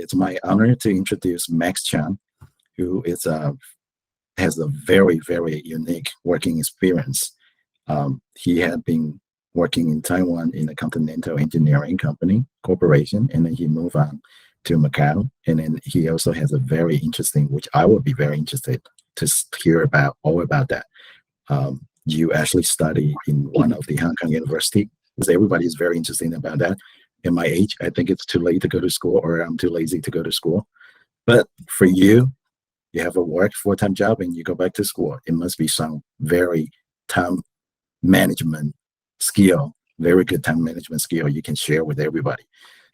it's my honor to introduce Max Chang, who has a very, very unique working experience. He had been working in Taiwan in a Continental Engineering Company corporation, and then he moved on to Macau. And then he also has a very interesting, which I would be very interested to hear about all about that. You actually study in one of the Hong Kong university, because everybody is very interested about that. In my age, I think it's too late to go to school, or I'm too lazy to go to school. But for you, you have a work full-time job and you go back to school. It must be some very time management skill, very good time management skill you can share with everybody.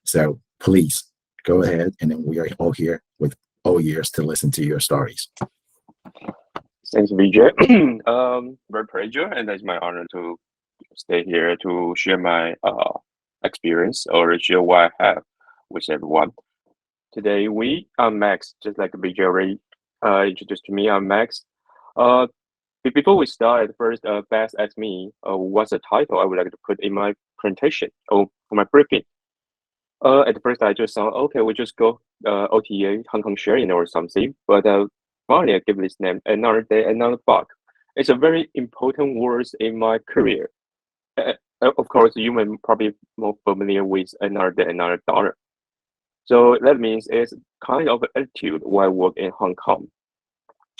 So please go ahead, and then we are all here with all ears to listen to your stories. Thanks, Vijay. Very pleasure, and it's my honor to stay here to share my experience or share what I have with everyone. Today I'm Max, just like Vijay already introduced to me. I'm Max. Before we start, first, Beth asked me what's the title I would like to put in my presentation or for my briefing. At first, I just thought, okay, we just go OTEA, Hong Kong sharing or something. But finally, I give this name, another day, another buck. It's a very important word in my career. Of course, you may probably more familiar with another day, another dollar. So that means it's kind of an attitude while I work in Hong Kong,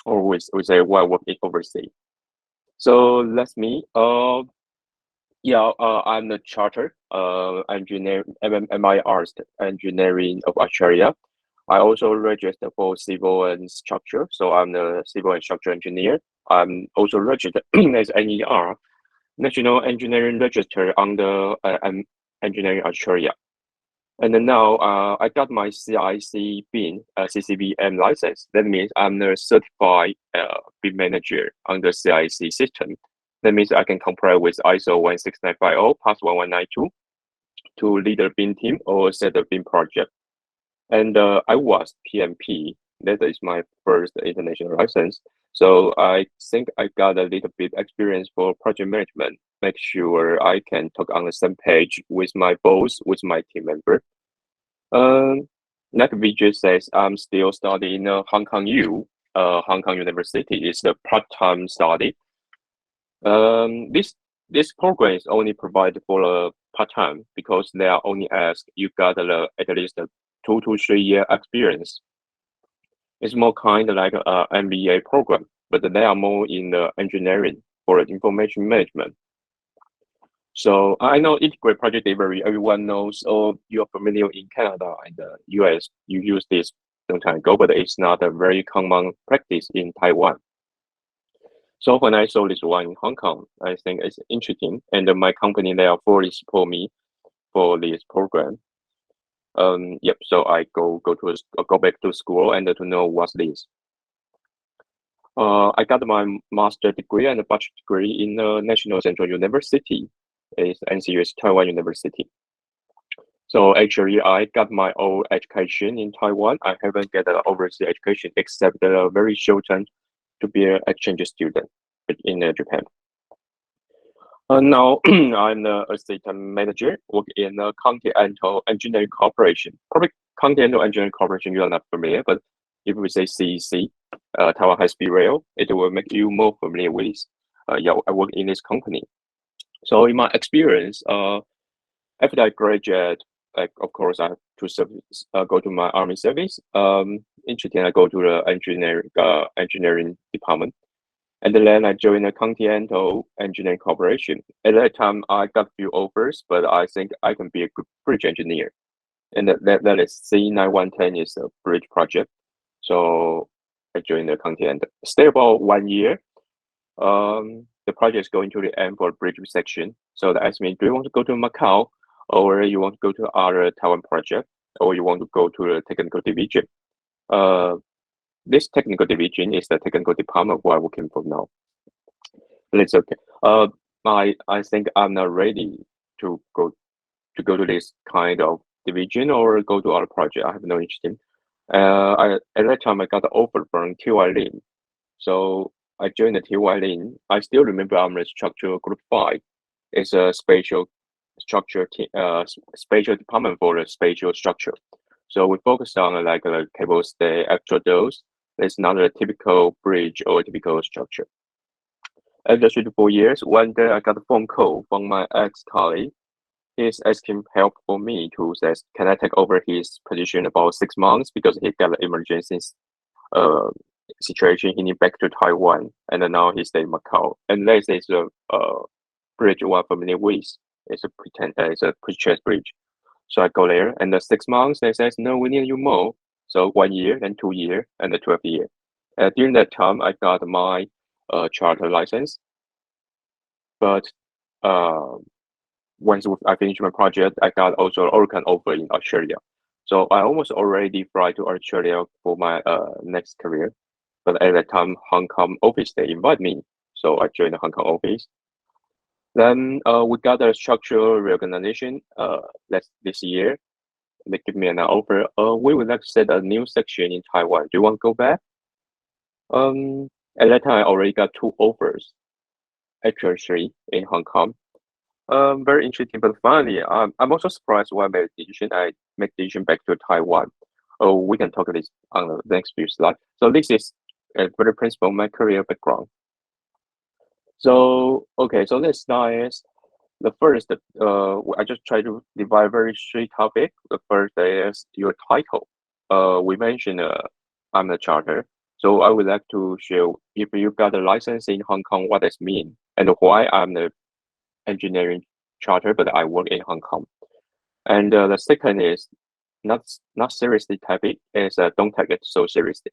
or we say while I work in overseas. So that's me. I'm the chartered engineer, MIR engineering of Australia. I also registered for civil and structure, so I'm the civil and structure engineer. I'm also registered as NER, National Engineering Register under Engineering Australia. And then now I got my CIC BIN, CCBM license. That means I'm the certified BIM manager under CIC system. That means I can comply with ISO 16950 past 1192 to lead a BIM team or set a BIM project. And I was PMP. That is my first international license. So I think I got a little bit experience for project management. Make sure I can talk on the same page with my boss, with my team member. Like Vijay says, I'm still studying Hong Kong Hong Kong University. It's the part-time study. This program is only provided for part-time because they are only asked you got at least a 2 to 3 year experience. It's more kind of like an MBA program, but they are more in the engineering for information management. So I know integrated project delivery, everyone knows, or you're familiar in Canada and the US, you use this long time ago, but it's not a very common practice in Taiwan. So when I saw this one in Hong Kong, I think it's interesting, and my company, they are fully support me for this program. So I go back to school and to know what's this. I got my master degree and a bachelor degree in the National Central University. It's NCU's Taiwan University. So actually, I got my own education in Taiwan. I haven't got an overseas education except a very short time to be an exchange student in Japan. Now I'm the assistant manager, work in the Continental Engineering Corporation. Probably Continental Engineering Corporation you are not familiar, but if we say CEC, Taiwan High Speed Rail, it will make you more familiar with. I work in this company. So in my experience, after I graduate, like of course I have to go to my army service. Interesting, I go to the engineering department. And then I joined the Continental Engineering Corporation. At that time, I got a few offers, but I think I can be a good bridge engineer. And that is C9110 is a bridge project. So I joined the Continental. Stay about 1 year. The project is going to the end for bridge section. So they asked me, do you want to go to Macau, or you want to go to other Taiwan project, or you want to go to the technical division? This technical division is the technical department where I'm working for now. But it's okay. I think I'm not ready to go to this kind of division or go to other project. I have no interest in. At that time, I got the offer from TY Lin. So I joined the TY Lin. I still remember I'm the structure group 5. It's a spatial structure spatial department for the spatial structure. So we focused on like cable stay, extra dose. It's not a typical bridge or typical structure. After 3 to 4 years, one day I got a phone call from my ex-colleague. He's asking help for me to say, can I take over his position about 6 months because he got an emergency uh, situation. He need back to Taiwan, and then now he stay in Macau. And this is a bridge one familiar with. It's a purchase bridge. So I go there, and the 6 months they says no, we need you more. So 1 year, then 2 year, and the 12 year. During that time, I got my charter license, but once I finished my project, I got also Oricon offer in Australia. So I almost already fly to Australia for my next career. But at that time, Hong Kong office, they invite me. So I joined the Hong Kong office. Then we got a structural reorganization this year. They give me an offer. We would like to set a new section in Taiwan. Do you want to go back? At that time, I already got 2 offers, actually 3 in Hong Kong. Very interesting, but finally, I'm also surprised why I made a decision back to Taiwan. Oh, we can talk this on the next few slides. So this is a very principle my career background. So okay, so this slide is the first. I just try to divide very 3 topics. The first is your title. We mentioned I'm a charter. So I would like to share if you got a license in Hong Kong, what does it mean, and why I'm the engineering charter, but I work in Hong Kong. And the second is not seriously topic is don't take it so seriously.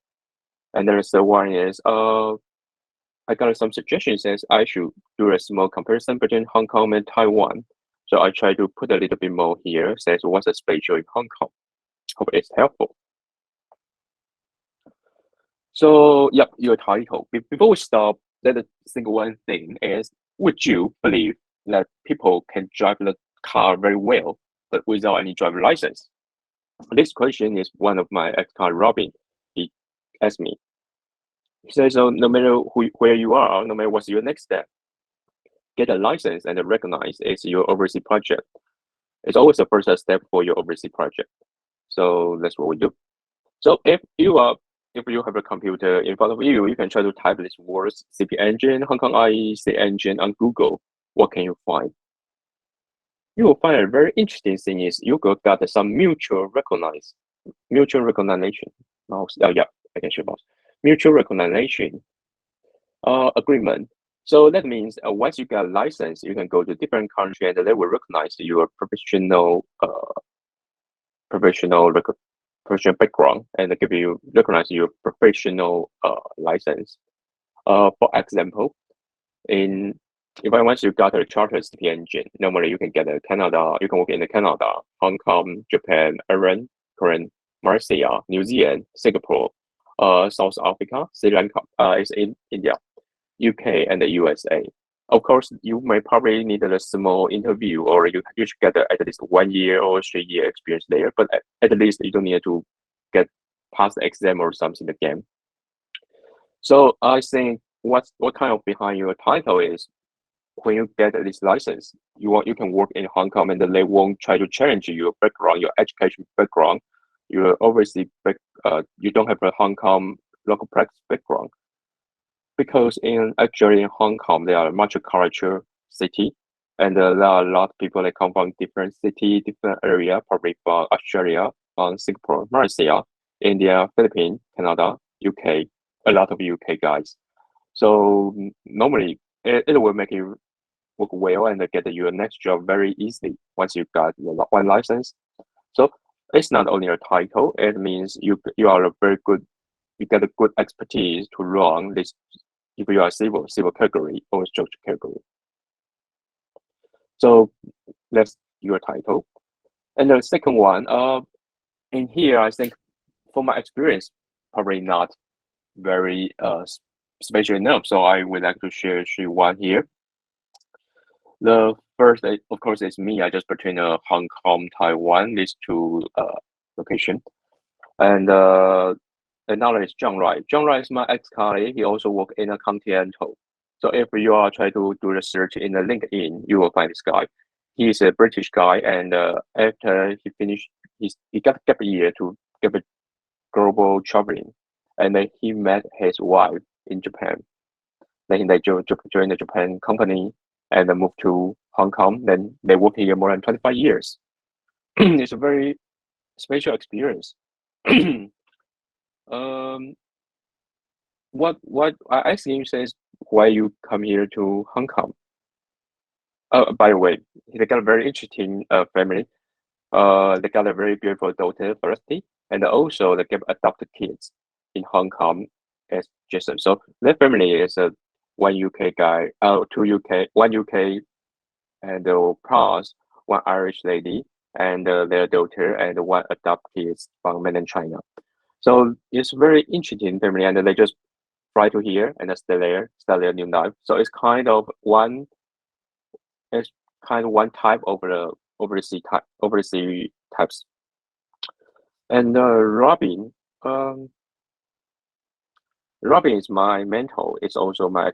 And there's the one is I got some suggestions as I should do a small comparison between Hong Kong and Taiwan. So I try to put a little bit more here, says what's the special in Hong Kong. Hope it's helpful. So yep, your title. Before we start, let us think one thing is, would you believe that people can drive the car very well, but without any driver license? This question is one of my ex-colleague Robin. He asked me. He says, so no matter where you are, no matter what's your next step, get a license and recognize it's your overseas project. It's always the first step for your overseas project. So that's what we do. So if you have a computer in front of you, you can try to type these words: CP engine, Hong Kong IEC engine on Google. What can you find? You will find a very interesting thing is you got some mutual recognition. Mouse. Yeah, I can show mouse. Mutual recognition agreement. So that means once you get a license, you can go to different country and they will recognize your professional background and recognize your professional license. For example, once you got a charter CP engine, normally you can get a Canada. You can work in Canada, Hong Kong, Japan, Iran, Korea, Malaysia, New Zealand, Singapore, South Africa, Sri Lanka, is in India, UK, and the USA. Of course, you may probably need a small interview, or you should get at least 1 year or 3 year experience there. But at least you don't need to get past the exam or something again. So I think what kind of behind your title is when you get this license, you can work in Hong Kong, and they won't try to challenge your background, your education background. You're obviously you don't have a Hong Kong local practice background. Because actually in Hong Kong, they are a multicultural city, and there are a lot of people that come from different city, different area, probably from Australia, from Singapore, Malaysia, India, Philippines, Canada, UK, a lot of UK guys. So normally it will make you work well and get your next job very easily once you got one license. So it's not only a title; it means you are a very good. You get a good expertise to run this if you are civil category or structure category. So that's your title. And the second one, in here, I think from my experience, probably not very special enough. So I would like to share one here. The first, of course, is me. I just between Hong Kong, Taiwan, these 2 locations. And another is Chang. Chang is my ex-colleague. He also worked in a Continental. So if you are trying to do research in the LinkedIn, you will find this guy. he's a British guy, and after he finished, he got a gap year to get a global traveling, and then he met his wife in Japan. Then they joined the Japan company and then moved to Hong Kong. Then they worked here more than 25 years. It's a very special experience. um, what I asked him says why you come here to Hong Kong. By the way, they got a very interesting family. They got a very beautiful daughter, Felicity, and also they get adopted kids in Hong Kong as Jason. So their family is a one UK guy, two UK, one UK, and plus one Irish lady and their daughter, and one adopted kids from mainland China. So it's very interesting family, and they just fly to here and stay there, start their new life. So it's kind of one type of the overseas types. And Robin is my mentor. It's also my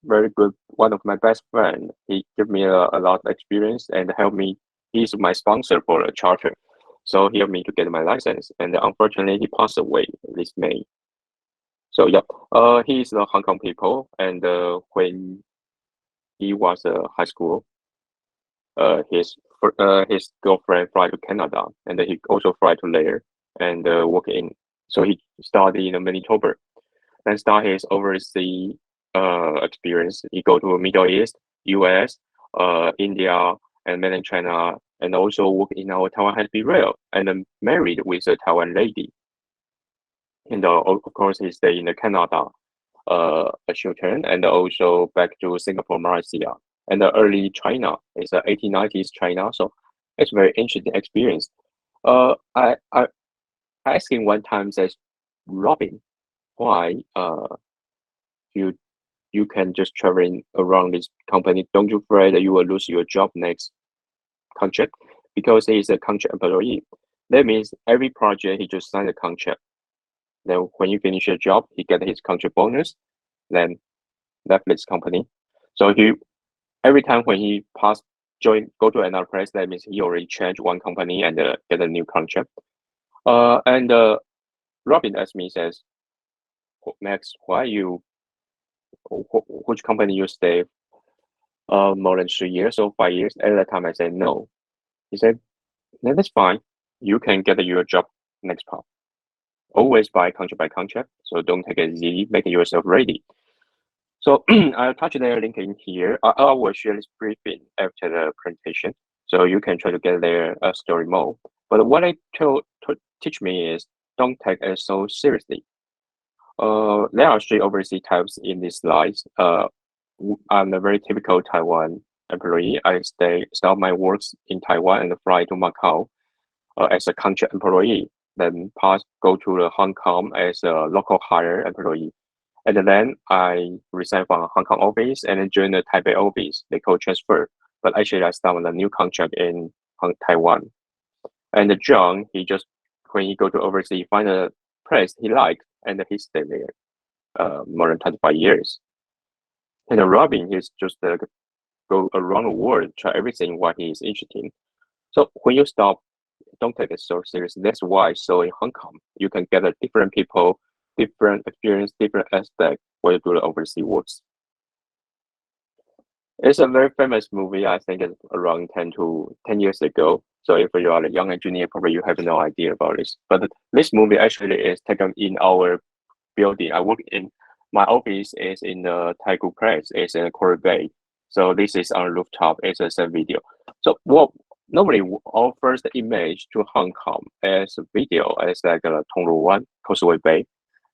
very good one of my best friend. He gave me a lot of experience and helped me. He's my sponsor for the charter, so he helped me to get my license. And unfortunately, he passed away this May. So yeah, he's the Hong Kong people, and when he was high school, his girlfriend fly to Canada, and he also fly to there and work in. So he started in Manitoba, then start his overseas experience. He go to Middle East, US, India, and mainland China, and also work in our Taiwan High Speed Rail, and then married with a Taiwan lady. And of course, he stay in Canada a short term, and also back to Singapore, Malaysia, and the early China. It's 1890s China, so it's very interesting experience. I asked him one time, says, Robin, why you can just traveling around this company? Don't you afraid that you will lose your job next contract? Because he is a contract employee. That means every project he just signed a contract. Then when you finish your job, he get his contract bonus, then left this company. So he every time when he go to another place, that means he already changed one company and get a new contract. And Robin asked me, says, Max, which company you stay more than 3 years or 5 years? At that time, I said no. He said, no, that's fine. You can get your job next part. Always by contract, so don't take it easy, make yourself ready. So I'll touch their link in here. I will share this briefing after the presentation, so you can try to get their story more. But what I teach me is don't take it so seriously. There are 3 overseas types in this slide. I'm a very typical Taiwan employee. I start my works in Taiwan and fly to Macau as a contract employee. Then go to the Hong Kong as a local hire employee. And then I resign from Hong Kong office and join the Taipei office. They call transfer. But actually, I start on a new contract in Taiwan. And John, when he go to overseas, find a place he likes, and he stay there more than 25 years. And Robin, he's just go around the world, try everything what he is interested in. So when you stop, don't take it so serious. That's why so in Hong Kong, you can get a different people, different experience, different aspect when you do the overseas works. It's a very famous movie. I think it's around 10 years ago. So if you are a young engineer, probably you have no idea about this. But this movie actually is taken in our building. My office is in the Taikoo Place. It's in Quarry Bay. So this is on rooftop. It's a same video. So normally our first image to Hong Kong as a video is like a Tonglu One, Causeway Bay.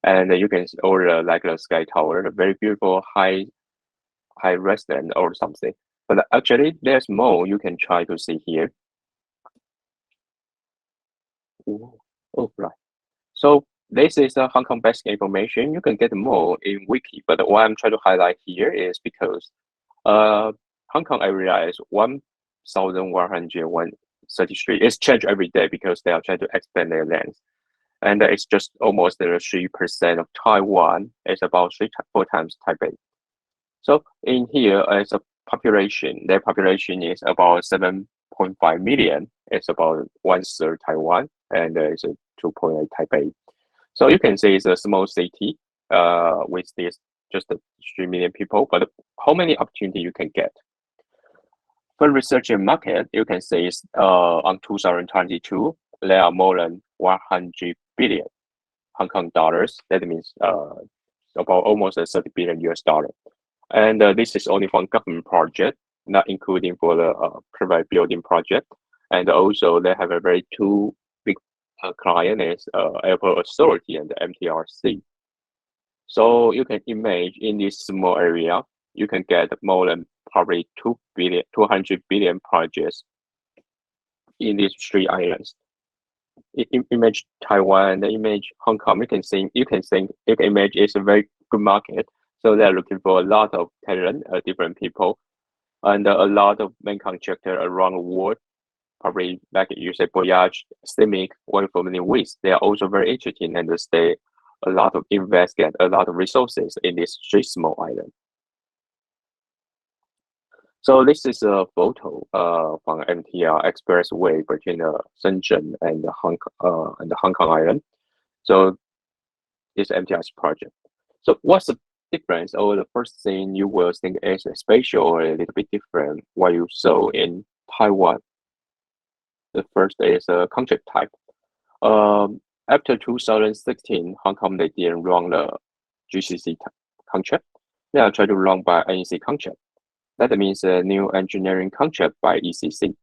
And you can see like the Sky Tower, a very beautiful high restaurant or something. But actually there's more you can try to see here. Oh, right. So this is the Hong Kong basic information. You can get more in Wiki, but what I'm trying to highlight here is because Hong Kong area is 1,133. It's changed every day because they are trying to expand their land. And it's just almost 3% of Taiwan. It's about 4 times Taipei. So in here, it's population. Their population is about 7.5 million. It's about 1/3 Taiwan, and it's a 2.8 Taipei. So you can say it's a small city with this just 3 million people, but how many opportunity you can get? For research and market, you can say it's, on 2022, there are more than 100 billion Hong Kong dollars. That means about almost 30 billion US dollar. And this is only for government project, not including for the private building project. And also they have a very two big client is Airport Authority and the MTRC. So you can imagine in this small area, you can get more than probably 200 billion projects in these three islands. Image Taiwan, image Hong Kong. You can image it's a very good market. So they're looking for a lot of talent, different people, and a lot of main contractors around the world. Probably like you say, Voyage, Stimic, work for many weeks. They are also very interested and they a lot of get a lot of resources in this three small island. So this is a photo from MTR Expressway between Shenzhen and the Hong Kong Island. So this MTR's project. So what's the difference, or the first thing you will think is special or a little bit different what you saw in Taiwan? The first is a contract type. After 2016, Hong Kong they didn't run the GCC contract. They are trying to run by NEC contract. That means a new engineering contract by ECC.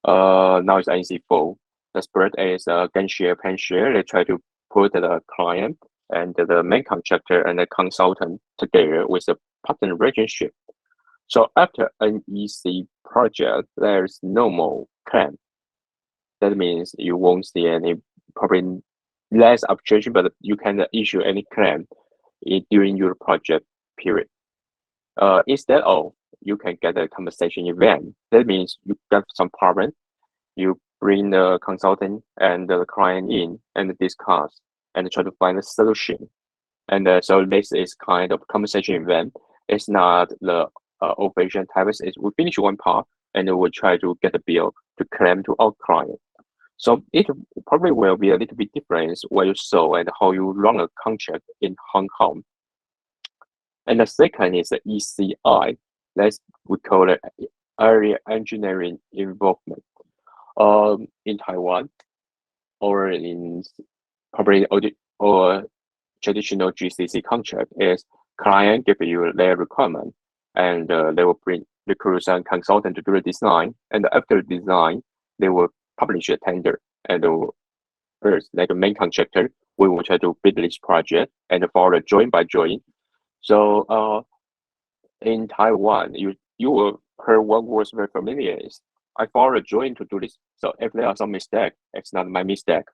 Now it's NEC4. The spread is gain share, pen share. They try to put the client and the main contractor and the consultant together with a partner relationship. So after NEC project, there's no more claim. That means you won't see any, probably less arbitration, but you can issue any claim during your project period. Instead of you can get a compensation event. That means you got some problem. You bring the consultant and the client in and discuss and try to find a solution. And so this is kind of compensation event. It's not the operation type. We finish one part and we'll try to get a bill to claim to our client. So it probably will be a little bit different what you saw and how you run a contract in Hong Kong. And the second is the ECI. We call it area engineering involvement. In Taiwan or in probably or traditional GCC contract is client give you their requirement and they will recruit some consultant to do the design, and after the design they will publish a tender, and first like a main contractor we will try to bid this project and follow joint by joint. So in Taiwan, you will hear one word very familiar is I follow a joint to do this. So if there are some mistake, it's not my mistake.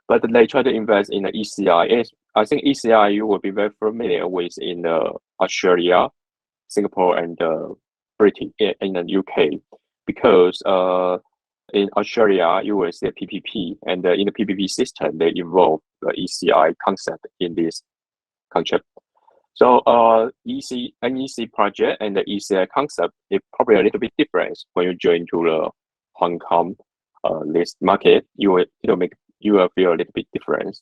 But they try to invest in the ECI. I think ECI you will be very familiar with in Australia, Singapore, and Britain in the UK, because in Australia you will see a PPP, and in the PPP system they involve the ECI concept in this contract. So NEC project and the ECI concept is probably a little bit different when you join to the Hong Kong list market. You will feel a little bit different,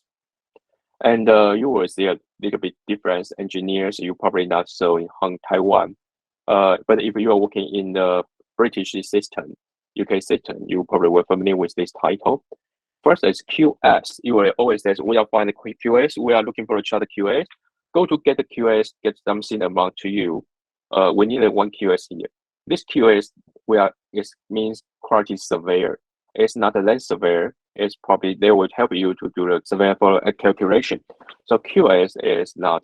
and you will see a little bit different engineers you probably not so in Taiwan. But if you are working in the British system, UK system, you probably will familiar with this title. First is QS. You will always say we are finding QS. We are looking for a chartered QS. Go to get the QS, get something amount to you. We need one QS here. This QS means quality surveyor. It's not a land surveyor. It's probably they will help you to do the surveyor for a calculation. So QS is not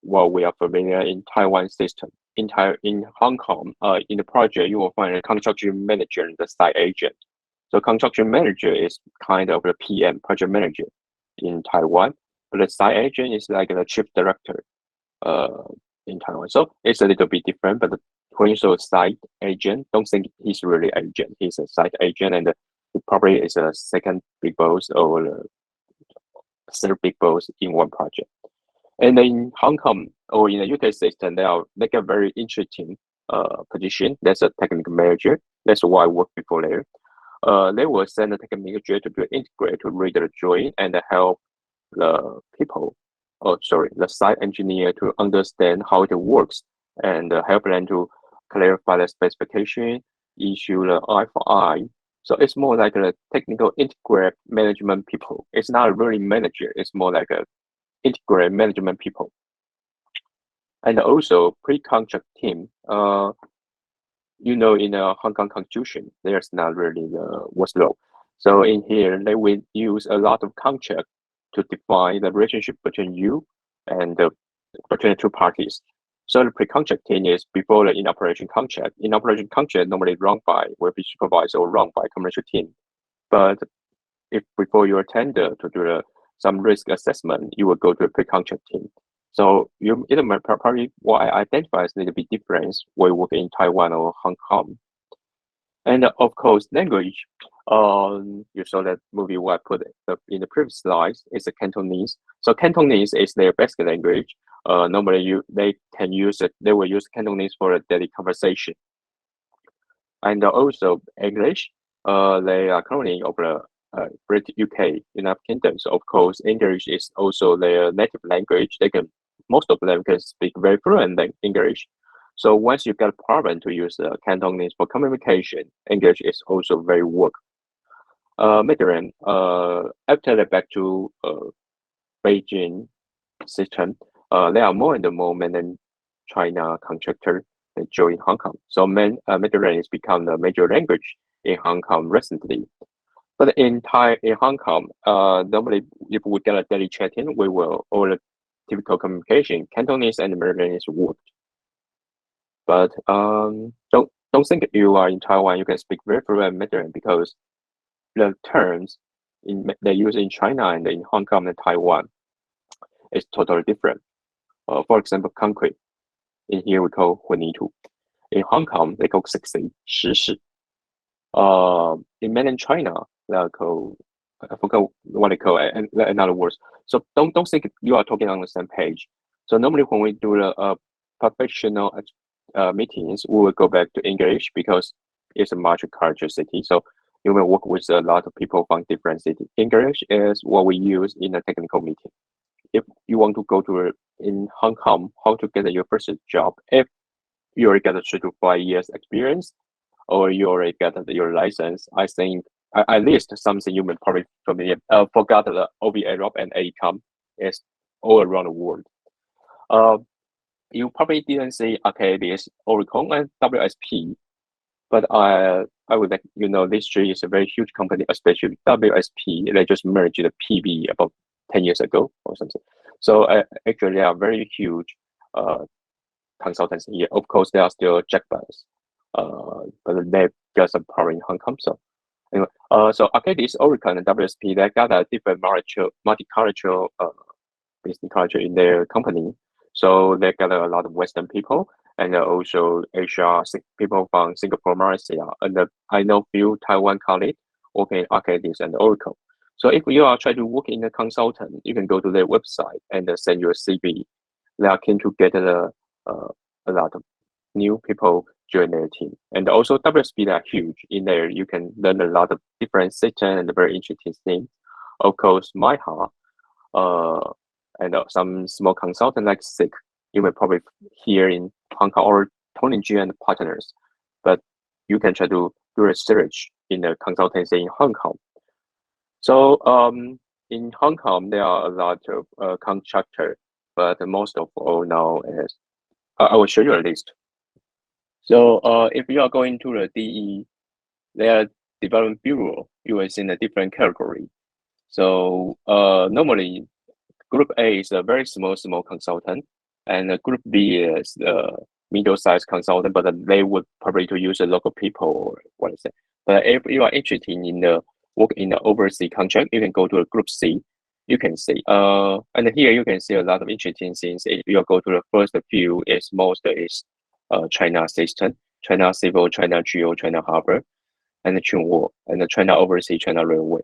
what we are familiar in Taiwan system. In Hong Kong, in the project you will find a construction manager and the site agent. So construction manager is kind of the PM, project manager in Taiwan. But the site agent is like the chief director in Taiwan. So it's a little bit different, but when you saw a site agent, don't think he's really agent. He's a site agent, and he probably is a second big boss or the third big boss in one project. And in Hong Kong or in the UK system, they get very interesting. position. That's a technical manager. That's why I worked before there. They will send a technical manager to integrate, to read the drawing and help the people, the site engineer to understand how it works and help them to clarify the specification, issue the eye for eye. So it's more like a technical integrate management people. It's not really manager. It's more like a integrate management people. And also pre-contract team. In a Hong Kong constitution, there's not really what's law. So in here, they will use a lot of contract to define the relationship between you and between the two parties. So the pre-contract team is before the in-operation contract. In-operation contract normally run by will be supervised or run by commercial team. But if before your tender to do some risk assessment, you will go to a pre-contract team. So probably what I identify as a little bit difference when you work in Taiwan or Hong Kong. And of course, language. You saw that movie what I put in the previous slides is a Cantonese. So Cantonese is their basic language. Normally they will use Cantonese for a daily conversation. And also English. They are currently over British UK, United Kingdom. So of course, English is also their native language. Most of them can speak very fluent English. So once you get a problem to use Cantonese for communication, English is also very work. Mandarin, after the back to Beijing system, there are more and more mainland China contractor that join Hong Kong. So Mandarin has become the major language in Hong Kong recently. But in Hong Kong, normally if we get a daily chat-in, we will all the typical communication, Cantonese and Mandarin is worked. But don't think you are in Taiwan you can speak very fluent Mandarin, because the terms they use in China and in Hong Kong and Taiwan is totally different. For example, concrete. In here we call 混凝土. In Hong Kong they call 60, 石屎. In mainland China they call, I forgot what they call it, and another words. So don't think you are talking on the same page. So normally when we do the professional meetings, we will go back to English because it's a multicultural city. So you will work with a lot of people from different cities. English is what we use in a technical meeting. If you want to go to in Hong Kong, how to get your first job, if you already got a 3 to 5 years experience, or you already got your license, I think at least something you may probably familiar. Forgot the OBA ROP and AECOM is all around the world. You probably didn't see this Oracle and WSP, but I would like this three is a very huge company, especially WSP. They just merged the PB about 10 years ago or something. So actually, they are very huge consultants here. Of course, they are still jackpots, but they've got some power in Hong Kong. So anyway, this Oracle and WSP, they got a different multicultural business culture in their company. So they got a lot of Western people and also Asia people from Singapore, Malaysia, and I know few Taiwan colleagues working in Arcadis and Oracle. So if you are trying to work in a consultant, you can go to their website and send your CV. They are keen to get a lot of new people join their team. And also WSP, they are huge. In there, you can learn a lot of different systems and very interesting things. Of course, MyHa, and some small consultant like SICK, you may probably hear in Hong Kong, or Tony G and partners, but you can try to do research in the consultancy in Hong Kong. So in Hong Kong, there are a lot of contractors, but most of all now is, I will show you a list. So if you are going to the DE, their development bureau, you will see in a different category. So normally, Group A is a very small consultant, and Group B is the middle-sized consultant, but they would probably to use the local people or what is it. But if you are interested in the work in the overseas contract, you can go to a Group C. You can see, and here you can see a lot of interesting things. If you go to the first few, most is China system, China Civil, China Geo, China Harbor, and the Chunwo, and the China Overseas, China Railway.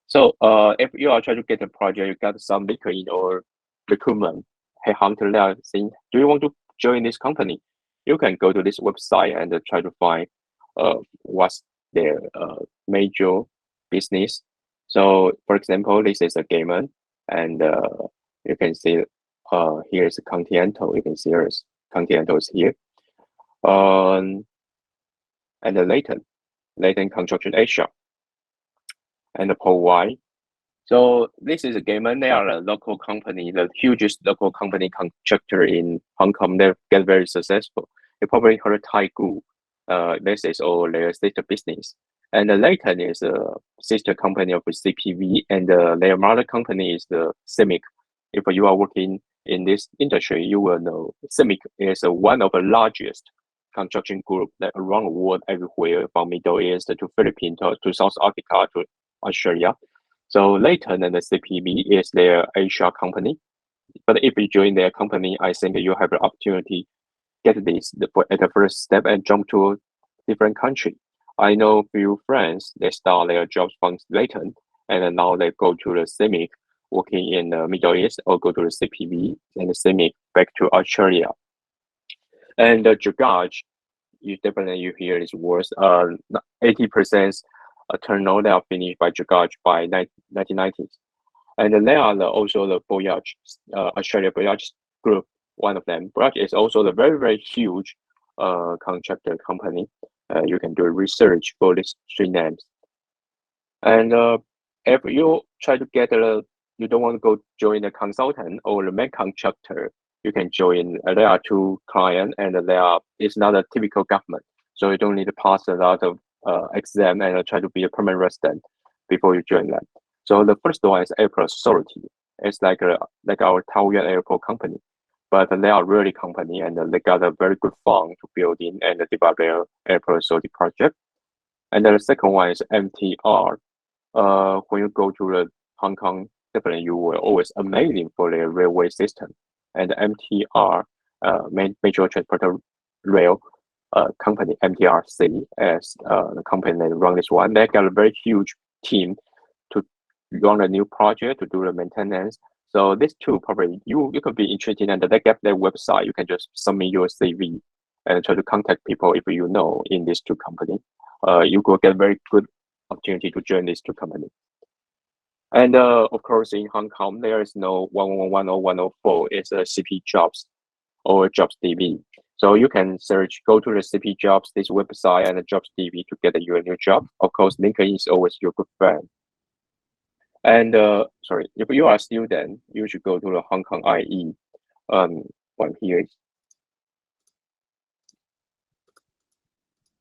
So if you are trying to get a project, you got some LinkedIn or recruitment headhunter there saying, do you want to join this company? you can go to this website and try to find what's their major business. So for example, this is a gamer, and you can see here is Continental. You can see there's Continental is here. And the Leighton Construction Asia, and the Paul Y. So this is a gamer. They are a local company, the hugest local company contractor in Hong Kong. They get very successful. You probably heard Taigu. This is all their sister business. And the Leighton is a sister company of CPV, and their mother company is the CIMIC. If you are working in this industry, you will know CIMIC is one of the largest construction group that around the world, everywhere from Middle East to Philippines to South Africa to Australia. So Leighton and the CPV is their Asia company. But if you join their company, I think you have the opportunity to get this at the first step and jump to a different country. I know few friends, they start their jobs from Leighton, and then now they go to the CIMIC, working in the Middle East, or go to the CPV and the CIMIC back to Australia. And the Jagaj, you hear is worth 80% turnover they are finished by Jagaj by 1990s. And they are also the Voyage, Australia Voyage group, one of them. Voyage is also the very, very huge contractor company. You can do research for these three names. And if you try to get you don't want to go join the consultant or the main contractor, you can join. There are two clients, and it's not a typical government, so you don't need to pass a lot of exam and try to be a permanent resident before you join them. So the first one is Airport Authority. It's like our Taoyuan airport company, but they are really company, and they got a very good fund to build in and develop their Airport Authority project. And then the second one is MTR. When you go to the Hong Kong, definitely you will always amazing for the railway system. And MTR, Major Transport Rail company, MTRC, as the company that run this one, they got a very huge team to run a new project, to do the maintenance. So these two probably you could be interested, and they get their website. You can just submit your CV and try to contact people if you know in these two companies. You could get very good opportunity to join these two companies. And of course, in Hong Kong, there is no 111 or 104. It's a CP Jobs or Jobs DB. So you can search, go to the CP Jobs, this website, and the Jobs DB to get your new job. Of course, LinkedIn is always your good friend. And if you are a student, you should go to the Hong Kong IE one here.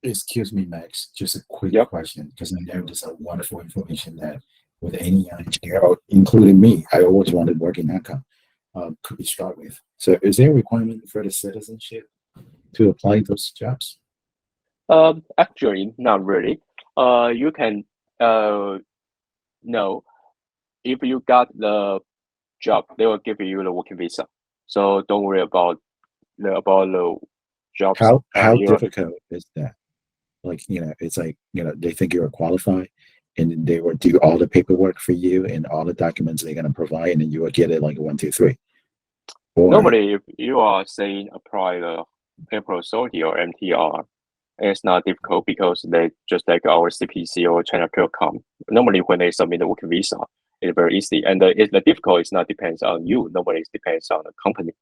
Excuse me, Max, just a quick question, because I know there's a wonderful information that with any young engineer, including me, I always wanted to work in Hong Kong, could be start with. So is there a requirement for the citizenship to apply those jobs? Actually, not really. You can no. If you got the job, they will give you the working visa. So don't worry about the jobs. How difficult is that? Like, it's like, they think you're qualified, and they will do all the paperwork for you and all the documents they're going to provide, and then you will get it like 1, 2, 3. Normally, if you are saying apply the Airport Authority or MTR, it's not difficult because they just like our CPC or China Telecom. Normally, when they submit the working visa, it's very easy, and the difficult is not depends on you. Normally, it depends on the company.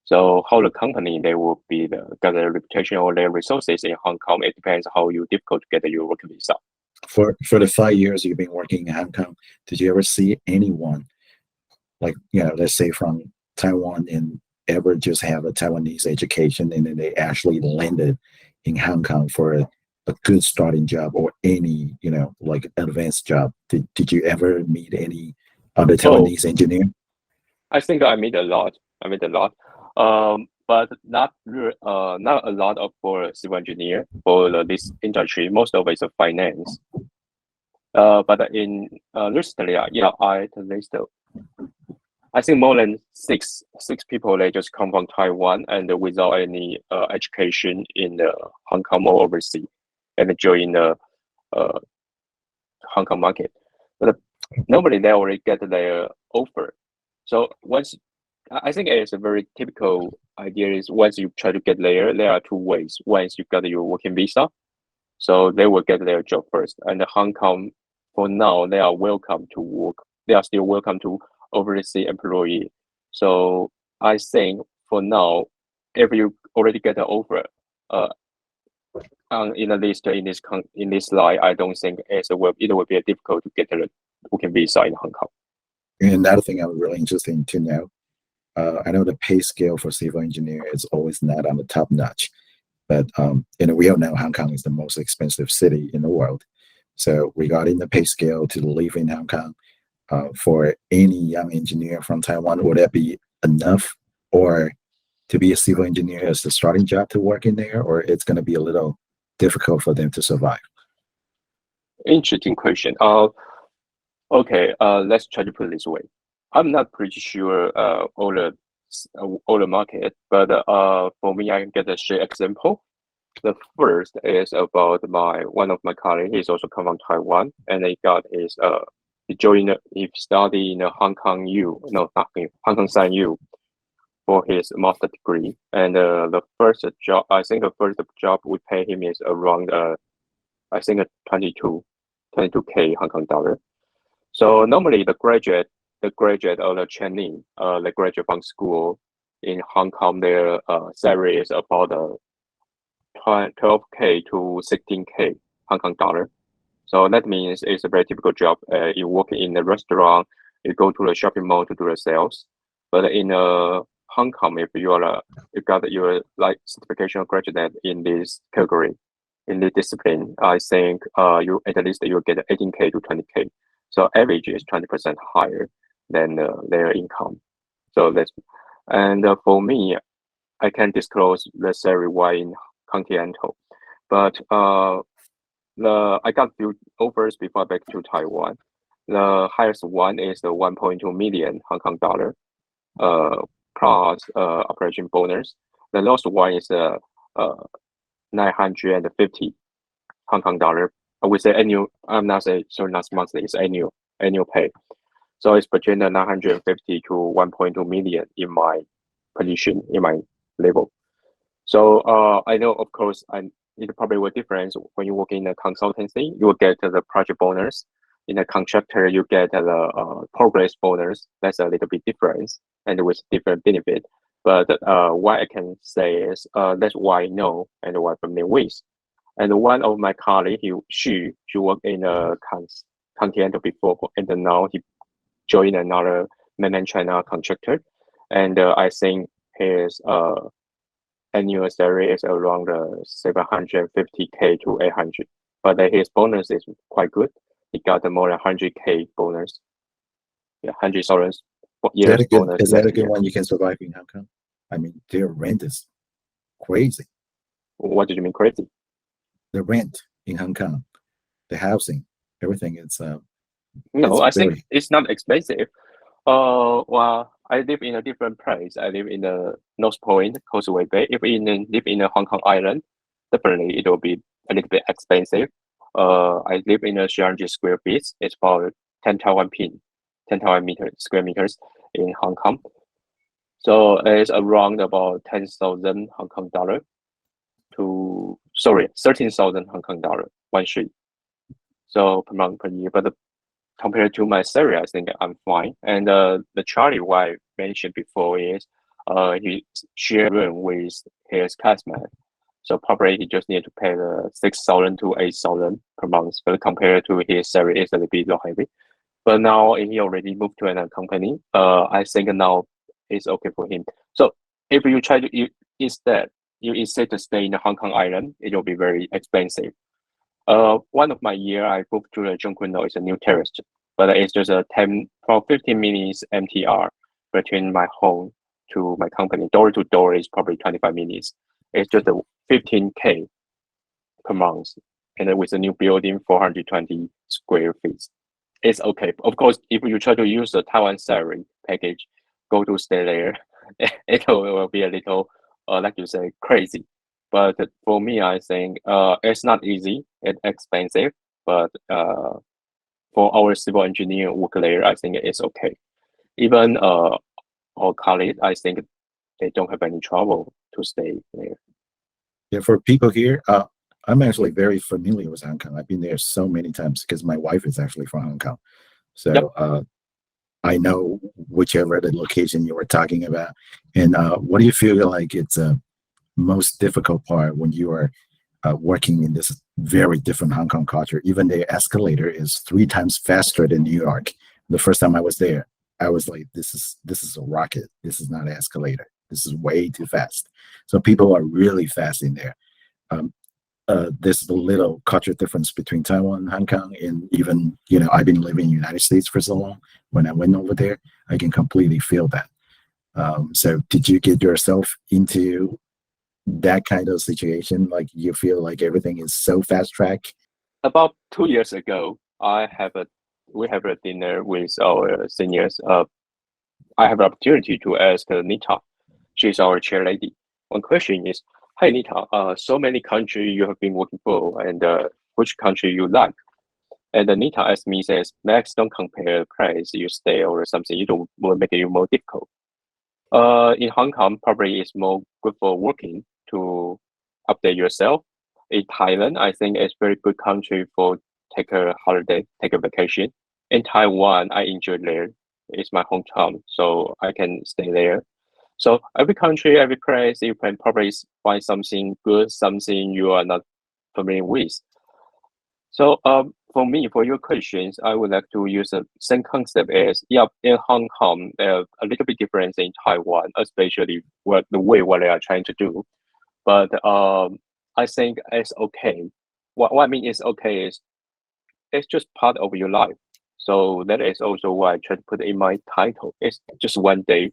So how the company they will be got their reputation or their resources in Hong Kong. It depends how you difficult to get your working visa. For the 5 years you've been working in Hong Kong, did you ever see anyone, like, let's say from Taiwan, and ever just have a Taiwanese education, and then they actually landed in Hong Kong for a good starting job or any, like advanced job? Did you ever meet any other Taiwanese engineer? I think I meet a lot. But not a lot of for civil engineer for this industry. Most of it is finance. But in recently, I at least I think more than six people, they just come from Taiwan and without any education in the Hong Kong or overseas, and join the Hong Kong market. But normally they already get their offer. So once, I think it is a very typical idea is once you try to get there are two ways. Once you got your working visa, so they will get their job first. And Hong Kong, for now, they are welcome to work. They are still welcome to overseas employee. So I think for now, if you already get an offer, in a list in this slide, I don't think it will be difficult to get a working visa in Hong Kong. And another thing I'm really interested to know, I know the pay scale for civil engineer is always not on the top notch, but we all know Hong Kong is the most expensive city in the world. So regarding the pay scale to live in Hong Kong, for any young engineer from Taiwan, would that be enough, or to be a civil engineer as the starting job to work in there, or it's going to be a little difficult for them to survive? Interesting question. Okay. Let's try to put it this way. I'm not pretty sure all the market, but for me, I can get a share example. The first is about one of my colleagues. He's also come from Taiwan, and he studied in Hong Kong U, no, not Hong Kong San U, for his master degree. And the first job we pay him is around I think 22K Hong Kong dollar. So normally the graduate or the trainee, the graduate from school in Hong Kong, their salary is about 12K to 16K Hong Kong dollar. So that means it's a very typical job. You work in a restaurant, you go to the shopping mall to do the sales. But in Hong Kong, if you got your like certification graduate in this category, in this discipline, I think you at least you get 18K to 20K. So average is 20% higher than their income. So for me, I can disclose the salary why in Continental, but I got few offers before back to Taiwan. The highest one is the 1.2 million Hong Kong dollar, plus operation bonus. The lowest one is 950 Hong Kong dollar. I would say annual. I'm not saying sorry, not monthly. It's annual pay. So it's between the 950 to 1.2 million in my position, in my level. So I know, of course, it probably will difference when you work in a consultancy. You will get the project bonus. In a contractor, you get the progress bonus. That's a little bit different and with different benefit. But what I can say is that's why I know and what I'm familiar with. And one of my colleagues, she worked in a Continental before, and now he joined another mainland China contractor. And I think his annual salary is around 750K to 800. But his bonus is quite good. He got more than 100K bonus. Yeah, 100,000 years bonus. Is that a good one you can survive in Hong Kong? I mean, their rent is crazy. What do you mean crazy? The rent in Hong Kong, the housing, everything is no, I think it's not expensive. Well, I live in a different place. I live in the North Point, Causeway Bay. If you live in a Hong Kong Island, definitely it will be a little bit expensive. I live in a 300 square feet. It's about 10,000 square meters in Hong Kong. So it's around about 10,000 Hong Kong dollar to 13,000 Hong Kong dollar 1 sheet. So per month per year, but compared to my salary, I think I'm fine. And the Charlie, what I mentioned before is he share room with his classmate. So probably he just need to pay the 6,000 to 8,000 per month. But compared to his salary, it's a little bit low heavy. But now he already moved to another company. I think now it's okay for him. So if you try to instead to stay in the Hong Kong Island, it will be very expensive. One of my year I booked to the Zhongguan. It's a new terrace, but it's just a 15 minutes MTR between my home to my company. Door to door is probably 25 minutes. It's just a 15K per month, and with a new building, 420 square feet. It's okay. Of course, if you try to use the Taiwan salary package, go to stay there, it will be a little, like you say, crazy. But for me, I think it's not easy. It's expensive, but for our civil engineer work there, I think it's okay. Even our colleague, I think they don't have any trouble to stay there. Yeah, for people here, I'm actually very familiar with Hong Kong. I've been there so many times because my wife is actually from Hong Kong. So Yep. I know whichever the location you were talking about. And what do you feel like it's a most difficult part when you are working in this very different Hong Kong culture? Even the escalator is 3 times faster than New York. The first time I was there, I was like, this is a rocket. This is not an escalator. This is way too fast. So people are really fast in there. Um, there's a little culture difference between Taiwan and Hong Kong, and even I've been living in the United States for so long. When I went over there, I can completely feel that. So, did you get yourself into that kind of situation? Like you feel like everything is so fast track? About 2 years ago, we have a dinner with our seniors. I have an opportunity to ask Nita. She's our chair lady. One question is, "Hi Nita, so many countries you have been working for, and which country you like?" And Nita asked me, says, "Max, don't compare price you stay or something. You don't will make it more difficult. In Hong Kong, probably it's more good for working to update yourself. In Thailand, I think it's very good country for take a holiday, take a vacation. In Taiwan, I enjoy there. It's my hometown, so I can stay there. So every country, every place, you can probably find something good, something you are not familiar with. So for me, for your questions, I would like to use the same concept as, yeah, in Hong Kong, a little bit different in Taiwan, especially the way what they are trying to do. But I think it's okay. What I mean is okay is it's just part of your life. So that is also why I try to put in my title. It's just one day,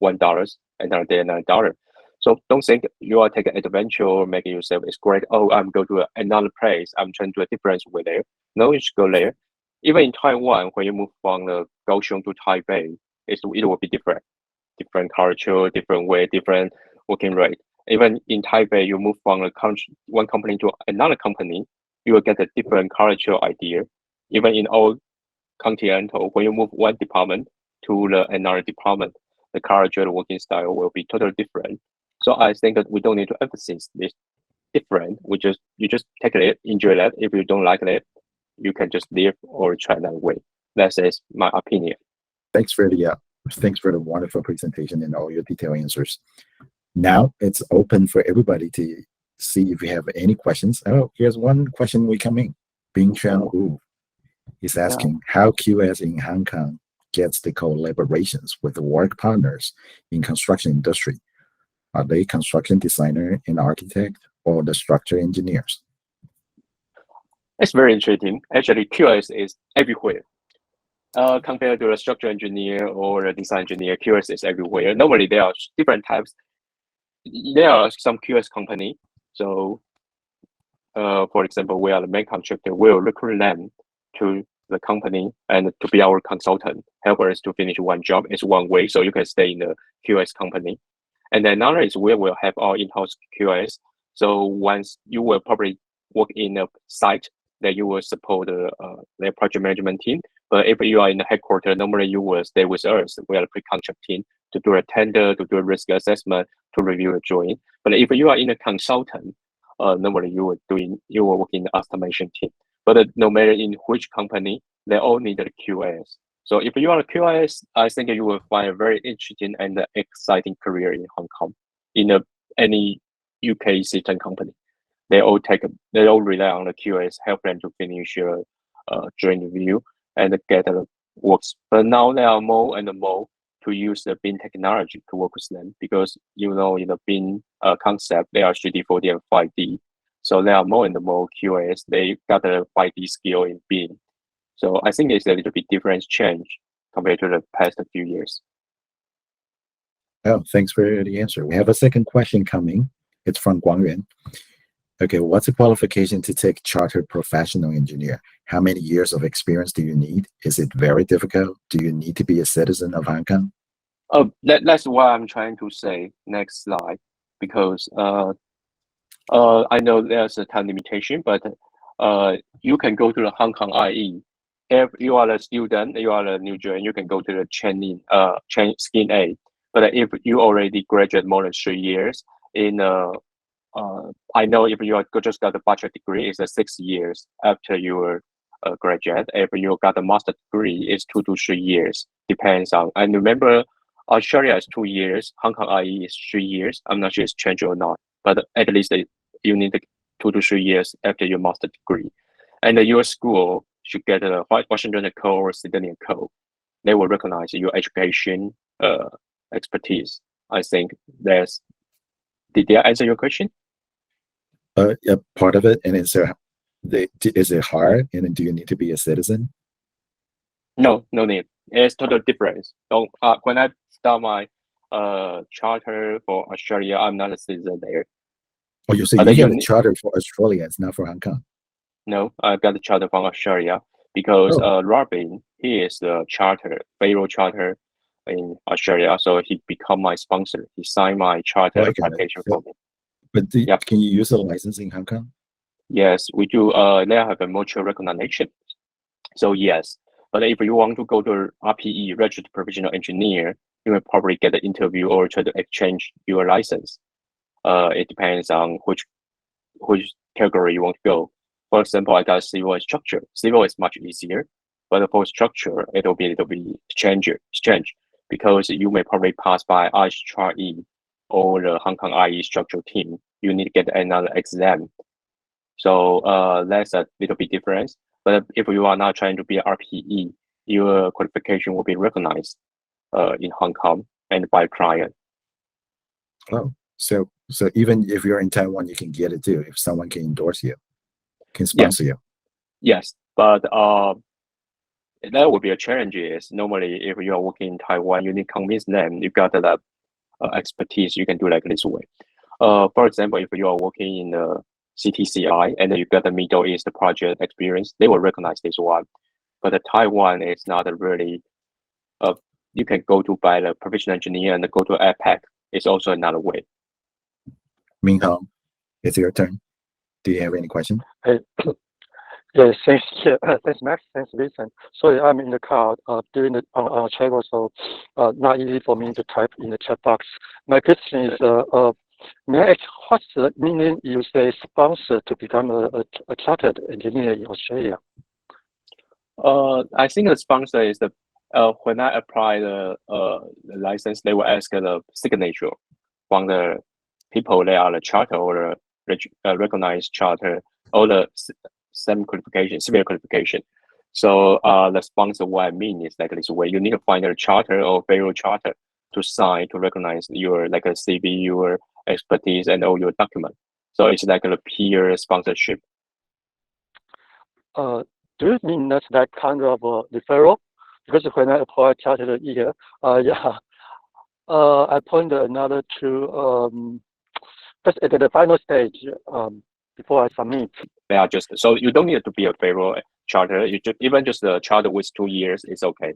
$1, another day, another dollar. So don't think you are taking adventure or making yourself it's great. Oh, I'm going to another place. I'm trying to do a difference with there. No, you should go there. Even in Taiwan, when you move from the Kaohsiung to Taipei, it will be different. Different culture, different way, different working rate. Even in Taipei, you move from one company to another company, you will get a different cultural idea. Even in all continental, when you move one department to another department, the culture, the working style will be totally different. So I think that we don't need to emphasize this different. You just take it, enjoy that. If you don't like it, you can just leave or try that way. That is my opinion. Thanks for the wonderful presentation and all your detailed answers. Now it's open for everybody to see if you have any questions. Oh, here's one question we come in. Bing Chang Wu is asking how QS in Hong Kong gets the collaborations with the work partners in construction industry. Are they construction designer and architect or the structure engineers? It's very interesting. Actually, QS is everywhere. Compared to a structural engineer or a design engineer, QS is everywhere. Normally, there are different types. There are some QS company. So, for example, we are the main contractor. We'll recruit them to the company and to be our consultant, help us to finish one job. It's one way, so you can stay in the QS company. And then another is we will have our in-house QS. So once you will probably work in a site that you will support their project management team. But if you are in the headquarters, normally you will stay with us. We are the pre-contract team to do a tender, to do a risk assessment, to review the drawing. But if you are in a consultant, normally you will work in the estimation team. But no matter in which company, they all need a QS. So if you are a QS, I think you will find a very interesting and exciting career in Hong Kong, in any UK citizen company. They all rely on the QS, help them to finish drawing review and get the works. But now there are more and more to use the BIM technology to work with them because in the BIM concept, they are 3D, 4D, and 5D. So there are more and more QS. They got a 5D skill in BIM. So I think it's a little bit different change compared to the past few years. Oh, thanks for the answer. We have a second question coming. It's from Guangyuan. Okay, what's the qualification to take chartered professional engineer? How many years of experience do you need? Is it very difficult? Do you need to be a citizen of Hong Kong? That's what I'm trying to say. Next slide, because I know there's a time limitation, but you can go to the Hong Kong IE. If you are a student, you are a new joiner, you can go to the Chang Scheme A. But if you already graduate more than 3 years in I know if you just got a bachelor degree, it's 6 years after you graduate. If you got a master degree, it's 2 to 3 years, depends on. And remember, Australia is 2 years, Hong Kong IE is 3 years. I'm not sure it's changed or not, but at least you need 2 to 3 years after your master degree. And your school should get a Washington code or Sydney code. They will recognize your education expertise. I think did I answer your question? Yeah, part of it. And is it hard? And do you need to be a citizen? No need. It's total difference. So when I start my charter for Australia, I'm not a citizen there. Oh, you say you have a charter for Australia, it's not for Hong Kong. No, I got a charter from Australia because Robin, he is the payroll charter in Australia, so he become my sponsor. He signed my charter application for me. But can you use a license in Hong Kong? Yes, we do. They have a mutual recognition. So yes, but if you want to go to RPE, Registered Professional Engineer, you will probably get an interview or try to exchange your license. It depends on which category you want to go. For example, I got civil and structure. Civil is much easier, but for structure, it'll be exchange because you may probably pass by IHRE or the Hong Kong IE structural team. You need to get another exam. So that's a little bit difference. But if you are not trying to be an RPE, your qualification will be recognized in Hong Kong and by client. Oh, so even if you're in Taiwan, you can get it too. If someone can endorse you, can sponsor you. Yes, but that would be a challenge. Is normally if you are working in Taiwan, you need to convince them you got that expertise. You can do like this way. For example, if you are working in the CTCI and you got the Middle East project experience, they will recognize this one. But Taiwan is not really. You can go to by the professional engineer and go to APAC. It's also another way. Ming Hong, it's your turn. Do you have any question? Yes, thanks, Max. Thanks, Vincent. Sorry, I'm in the car during the travel, so not easy for me to type in the chat box. My question is, may I ask what's the meaning you say sponsor to become a chartered engineer in Australia? I think the sponsor is the when I apply the license, they will ask the signature from the people that are the charter or the recognized charter or the same qualification, severe qualification. So the sponsor, what I mean is like this way: you need to find a charter or payroll charter to sign to recognize your like a CV, your expertise, and all your documents. So it's like a peer sponsorship. Do you mean that's that kind of referral? Because when I apply chartered here, I pointed another two just at the final stage before I submit. They are just so you don't need to be a payroll charter. You just a charter with 2 years is okay.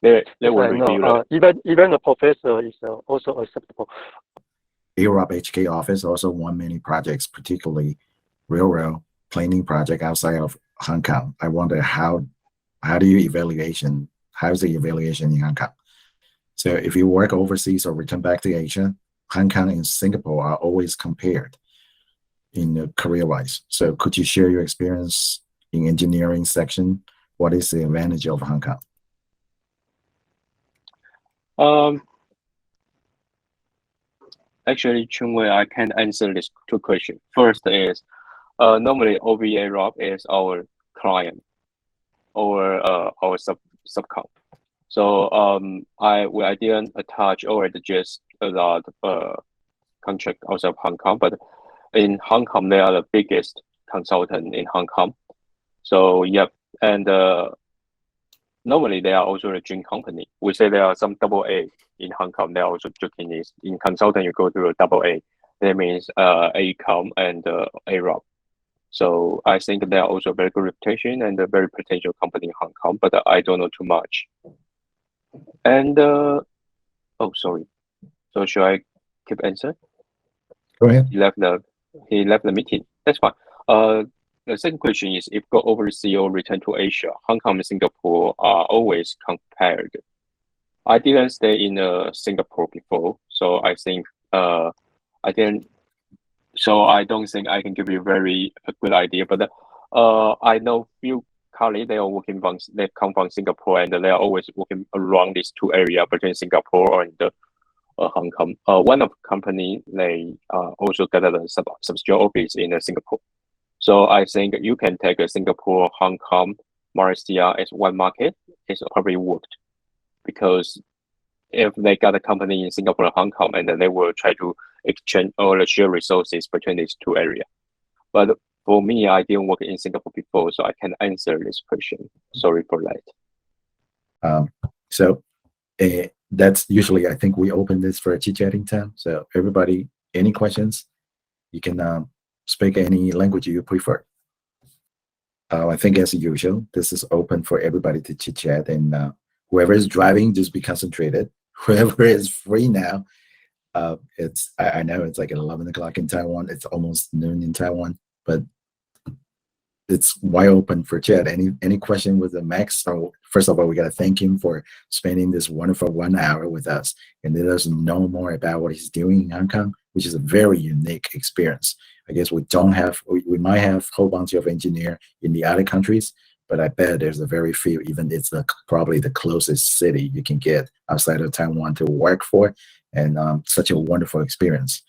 They will review even the professor is also acceptable. Europe HK office also won many projects, particularly railroad planning project outside of Hong Kong. I wonder how's the evaluation in Hong Kong? So if you work overseas or return back to Asia, Hong Kong and Singapore are always compared in career-wise. So could you share your experience in engineering section? What is the advantage of Hong Kong? Actually, Chungwei, I can't answer these two questions. First is normally OVA Rob is our client or our subcon. So I didn't attach or just a lot of contract outside of Hong Kong, but in Hong Kong they are the biggest consultant in Hong Kong. So yep, and normally they are also a joint company. We say there are some AA in Hong Kong. They are also joking is in consultant you go through a AA. That means ACOM and AROB. So I think they are also a very good reputation and a very potential company in Hong Kong, but I don't know too much. And oh, sorry. So should I keep answer? Go ahead. He left the meeting. That's fine. The second question is if go overseas or return to Asia, Hong Kong and Singapore are always compared. I didn't stay in Singapore before, so I think I didn't. So I don't think I can give you a good idea. But I know few colleagues they are working from they come from Singapore and they are always working around these two areas between Singapore and Hong Kong. One of the company they also got a subsidiary office in Singapore. So I think you can take a Singapore, Hong Kong, Malaysia as one market. It's probably worked because if they got a company in Singapore and Hong Kong, and then they will try to exchange or share resources between these two areas. But for me, I didn't work in Singapore before, so I can answer this question. Sorry for that. So that's usually, I think we open this for a chit-chatting time. So everybody, any questions? You can speak any language you prefer. I think as usual, this is open for everybody to chit-chat, and whoever is driving, just be concentrated. Whoever is free now, I know it's like 11 o'clock in Taiwan. It's almost noon in Taiwan, but it's wide open for chat. Any question with the Max? So first of all, we got to thank him for spending this wonderful 1 hour with us and let us know more about what he's doing in Hong Kong, which is a very unique experience. I guess we might have a whole bunch of engineers in the other countries, but I bet there's a very few, even it's probably the closest city you can get outside of Taiwan to work for, and such a wonderful experience.